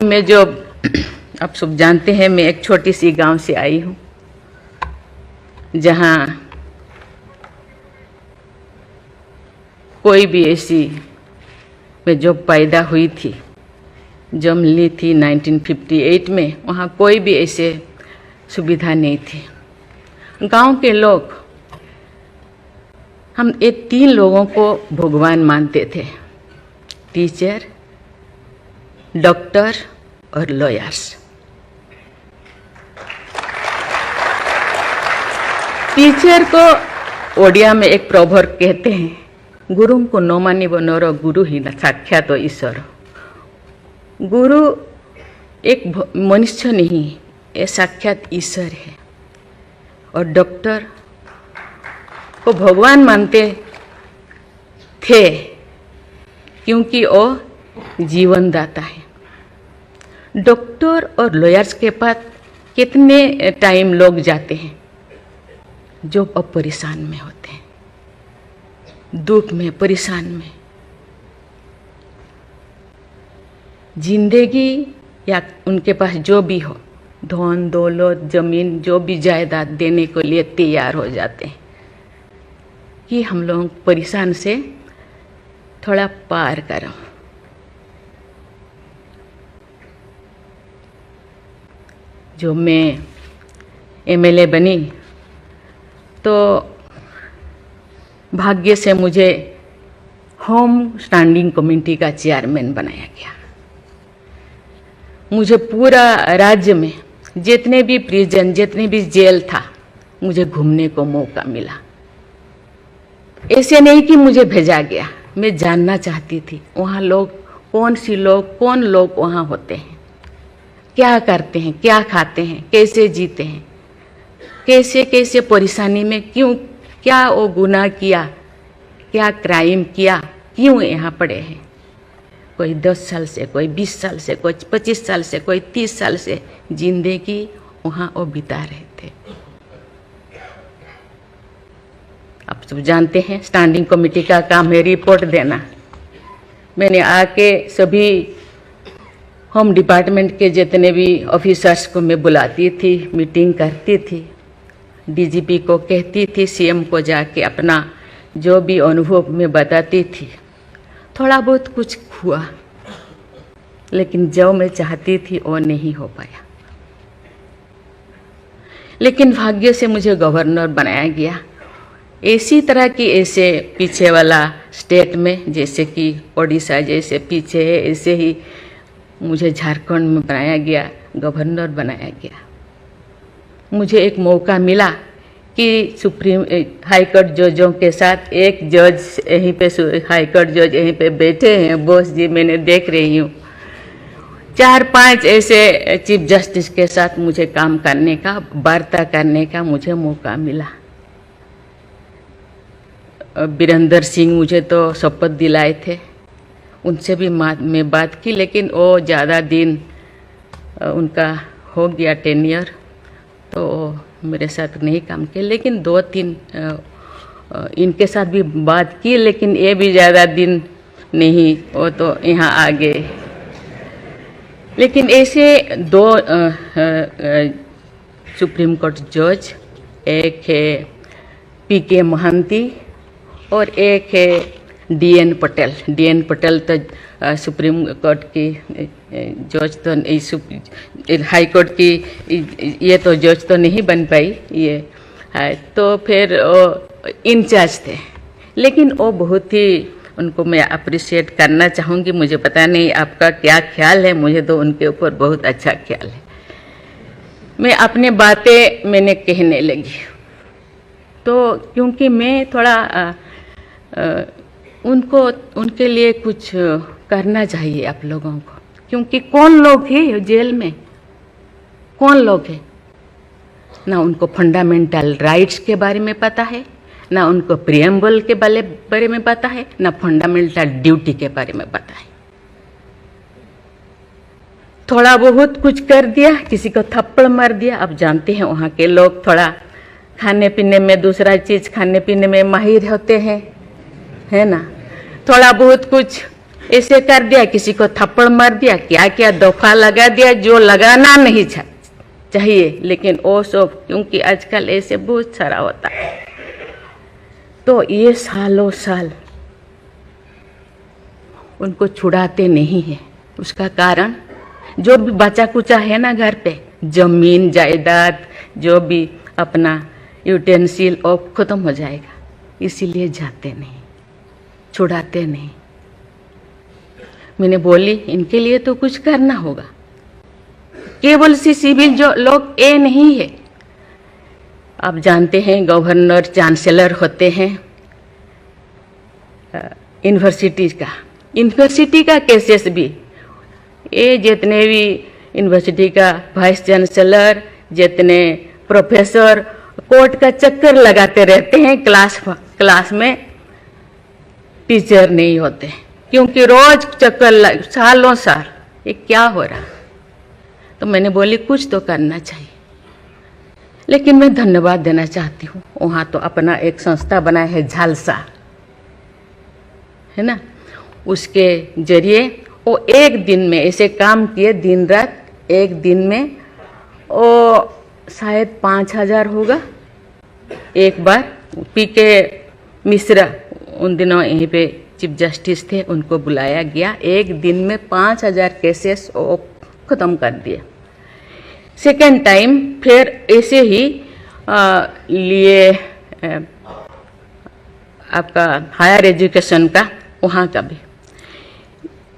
मैं जो आप सब जानते हैं, मैं एक छोटी सी गांव से आई हूँ जहाँ कोई भी ऐसी, मैं जो पैदा हुई थी, जन्म ली थी 1958 में, वहाँ कोई भी ऐसे सुविधा नहीं थी। गांव के लोग, हम ये 3 लोगों को भगवान मानते थे, टीचर, डॉक्टर और लॉयर्स। टीचर को ओडिया में एक प्रोवर्ब कहते हैं, गुरुम को नो मानिबो नरो गुरु ही साक्षात ईश्वर। गुरु एक मनुष्य नहीं, ये साक्षात ईश्वर है। और डॉक्टर को भगवान मानते थे क्योंकि वो जीवन दाता है। डॉक्टर और लॉयर्स के पास कितने टाइम लोग जाते हैं जो अब परेशान में होते हैं, दुख में, परेशान में। जिंदगी या उनके पास जो भी हो, धन दौलत, जमीन, जो भी जायदाद देने के लिए तैयार हो जाते हैं कि हम लोग परेशान से थोड़ा पार करो। जो मैं एमएलए बनी तो भाग्य से मुझे होम स्टैंडिंग कमेटी का चेयरमैन बनाया गया। मुझे पूरा राज्य में जितने भी प्रिजन, जितने भी जेल था, मुझे घूमने को मौका मिला। ऐसे नहीं कि मुझे भेजा गया, मैं जानना चाहती थी वहाँ लोग कौन लोग वहाँ होते हैं, क्या करते हैं, क्या खाते हैं, कैसे जीते हैं, कैसे कैसे परेशानी में, क्यों, क्या वो गुनाह किया, क्या क्राइम किया, क्यों यहाँ पड़े हैं। कोई 10 साल से, कोई 20 साल से, कोई 25 साल से, कोई 30 साल से जिंदगी वहाँ वो बिता रहे थे। आप सब जानते हैं स्टैंडिंग कमेटी का काम है रिपोर्ट देना। मैंने आके सभी होम डिपार्टमेंट के जितने भी ऑफिसर्स को मैं बुलाती थी, मीटिंग करती थी, डीजीपी को कहती थी, सीएम को जाके अपना जो भी अनुभव मैं बताती थी। थोड़ा बहुत कुछ हुआ, लेकिन जो मैं चाहती थी वो नहीं हो पाया। लेकिन भाग्य से मुझे गवर्नर बनाया गया। इसी तरह की ऐसे पीछे वाला स्टेट में, जैसे कि ओडिशा जैसे पीछे है, ऐसे ही मुझे झारखंड में बनाया गया, गवर्नर बनाया गया। मुझे एक मौका मिला कि सुप्रीम हाई कोर्ट जजों के साथ एक जज यहीं पे, हाई कोर्ट जज यहीं पे बैठे हैं, बॉस जी, मैंने देख रही हूँ। 4-5 ऐसे चीफ जस्टिस के साथ मुझे काम करने का, वार्ता करने का मुझे मौका मिला। वीरेंद्र सिंह मुझे तो शपथ दिलाए थे, उनसे भी मैं बात की, लेकिन वो ज़्यादा दिन उनका हो गया टेन्योर, तो मेरे साथ नहीं काम किया। लेकिन 2-3 इनके साथ भी बात की, लेकिन ये भी ज़्यादा दिन नहीं, वो तो यहाँ आ गए। लेकिन ऐसे 2 सुप्रीम कोर्ट जज, एक है पीके महांती और एक है डीएन पटेल। डीएन पटेल तो सुप्रीम कोर्ट की जज तो, हाई कोर्ट की ये तो जज तो नहीं बन पाई ये है, तो फिर वो इंचार्ज थे। लेकिन वो बहुत ही, उनको मैं अप्रिशिएट करना चाहूँगी। मुझे पता नहीं आपका क्या ख्याल है, मुझे तो उनके ऊपर बहुत अच्छा ख्याल है। मैं अपने बातें मैंने कहने लगी, तो क्योंकि मैं थोड़ा उनके लिए कुछ करना चाहिए आप लोगों को, क्योंकि कौन लोग हैं जेल में, कौन लोग हैं, ना उनको फंडामेंटल राइट्स के बारे में पता है, ना उनको प्रियम्बल के बारे में पता है, ना फंडामेंटल ड्यूटी के बारे में पता है। थोड़ा बहुत कुछ कर दिया, किसी को थप्पड़ मार दिया। आप जानते हैं वहाँ के लोग थोड़ा खाने पीने में, दूसरा चीज़ खाने पीने में माहिर होते हैं, है ना। थोड़ा बहुत कुछ ऐसे कर दिया, किसी को थप्पड़ मार दिया, क्या क्या दफा लगा दिया जो लगाना नहीं चाहिए, लेकिन वो सब क्योंकि आजकल ऐसे बहुत सारा होता है, तो ये सालों साल उनको छुड़ाते नहीं है। उसका कारण जो भी बचा कुचा है ना घर पे, जमीन जायदाद जो भी अपना यूटेंसिल वो खत्म हो जाएगा, इसीलिए जाते नहीं, छुड़ाते नहीं। मैंने बोली इनके लिए तो कुछ करना होगा। केवल सी सिविल जो लोग ये नहीं है, आप जानते हैं गवर्नर चांसलर होते हैं यूनिवर्सिटी का केसेस भी, ये जितने भी यूनिवर्सिटी का वाइस चांसलर, जितने प्रोफेसर कोर्ट का चक्कर लगाते रहते हैं, क्लास में टीचर नहीं होते, क्योंकि रोज चक्कर सालों साल, ये क्या हो रहा। तो मैंने बोली कुछ तो करना चाहिए, लेकिन मैं धन्यवाद देना चाहती हूँ, वहाँ तो अपना एक संस्था बनाया है झालसा, है ना, उसके जरिए वो एक दिन में ऐसे काम किए, दिन रात, एक दिन में वो शायद 5,000 होगा। एक बार पीके मिश्रा उन दिनों यहीं पे चीफ जस्टिस थे, उनको बुलाया गया, एक दिन में 5,000 केसेस वो खत्म कर दिए। सेकेंड टाइम फिर ऐसे ही लिए आपका हायर एजुकेशन का, वहाँ का भी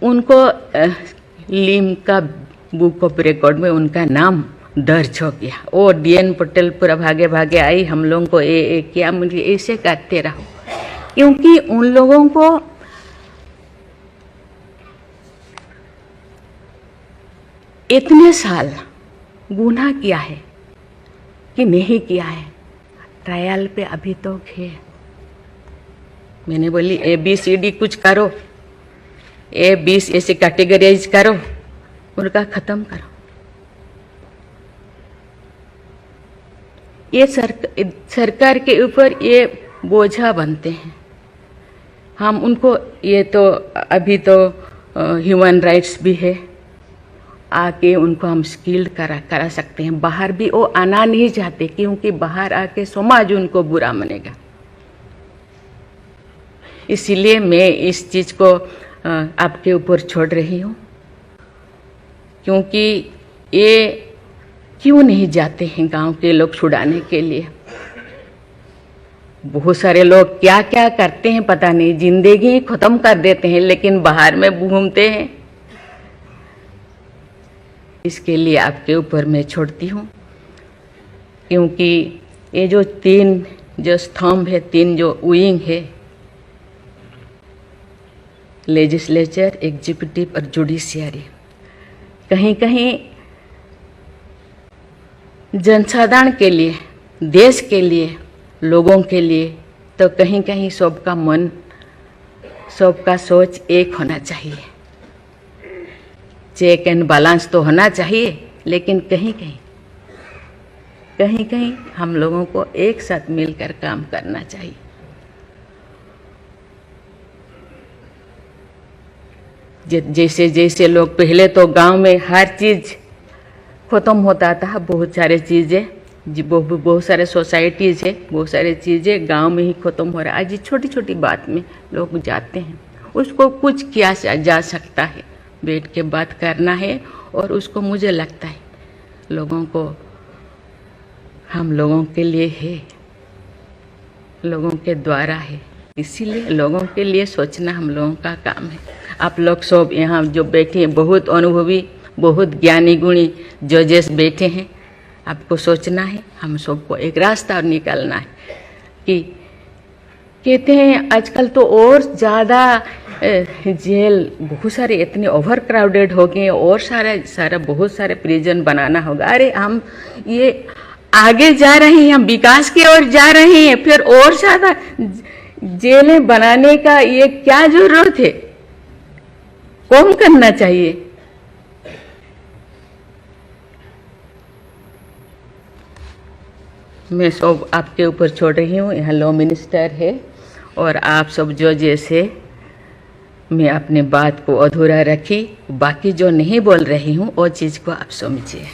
उनको लीम का बुक ऑफ रिकॉर्ड में उनका नाम दर्ज हो गया। वो डीएन पटेल पूरा भागे भागे आई, हम लोगों को ये किया, मुझे ऐसे करते रहो, क्योंकि उन लोगों को इतने साल गुनाह किया है कि नहीं किया है, ट्रायल पे अभी तो है। मैंने बोली ABCD कुछ करो, A20 ऐसे कैटेगराइज करो, उनका खत्म करो। ये सरकार के ऊपर ये बोझा बनते हैं। हम उनको, ये तो अभी तो ह्यूमन राइट्स भी है, आके उनको हम स्किल्ड करा सकते हैं। बाहर भी वो आना नहीं चाहते, क्योंकि बाहर आके समाज उनको बुरा मानेगा। इसीलिए मैं इस चीज़ को आपके ऊपर छोड़ रही हूँ, क्योंकि ये क्यों नहीं जाते हैं गांव के लोग छुड़ाने के लिए। बहुत सारे लोग क्या क्या करते हैं पता नहीं, जिंदगी खत्म कर देते हैं, लेकिन बाहर में घूमते हैं। इसके लिए आपके ऊपर मैं छोड़ती हूँ, क्योंकि ये जो 3 जो स्तंभ है, 3 जो विंग है, लेजिस्लेचर, एग्जीक्यूटिव और जुडिशियरी, कहीं कहीं जनसाधारण के लिए, देश के लिए, लोगों के लिए, तो कहीं कहीं सबका मन, सबका सोच एक होना चाहिए। चेक एंड बैलेंस तो होना चाहिए, लेकिन कहीं कहीं हम लोगों को एक साथ मिलकर काम करना चाहिए। जैसे जैसे लोग पहले तो गांव में हर चीज़ ख़त्म होता था, बहुत सारे चीज़ें, बहुत सारे सोसाइटीज़ है, बहुत सारे चीज़ें गांव में ही ख़त्म हो रहा है। आज छोटी छोटी बात में लोग जाते हैं, उसको कुछ किया जा सकता है, बैठ के बात करना है। और उसको मुझे लगता है लोगों को, हम लोगों के लिए है, लोगों के द्वारा है, इसीलिए लोगों के लिए सोचना हम लोगों का काम है। आप लोग सब यहाँ जो बैठे हैं, बहुत अनुभवी, बहुत ज्ञानी गुणी जजेस बैठे हैं, आपको सोचना है, हम सबको एक रास्ता निकालना है। कि कहते हैं आजकल तो और ज़्यादा जेल, बहुत सारे इतने ओवर क्राउडेड हो गए, और सारा बहुत सारे प्रिजन बनाना होगा। अरे हम ये आगे जा रहे हैं, हम विकास की ओर जा रहे हैं, फिर और ज़्यादा जेलें बनाने का ये क्या जरूरत है? कम करना चाहिए। मैं सब आपके ऊपर छोड़ रही हूँ। यहाँ लॉ मिनिस्टर है और आप सब जो जैसे मैं अपने बात को अधूरा रखी, बाकी जो नहीं बोल रही हूँ वो चीज़ को आप समझिए।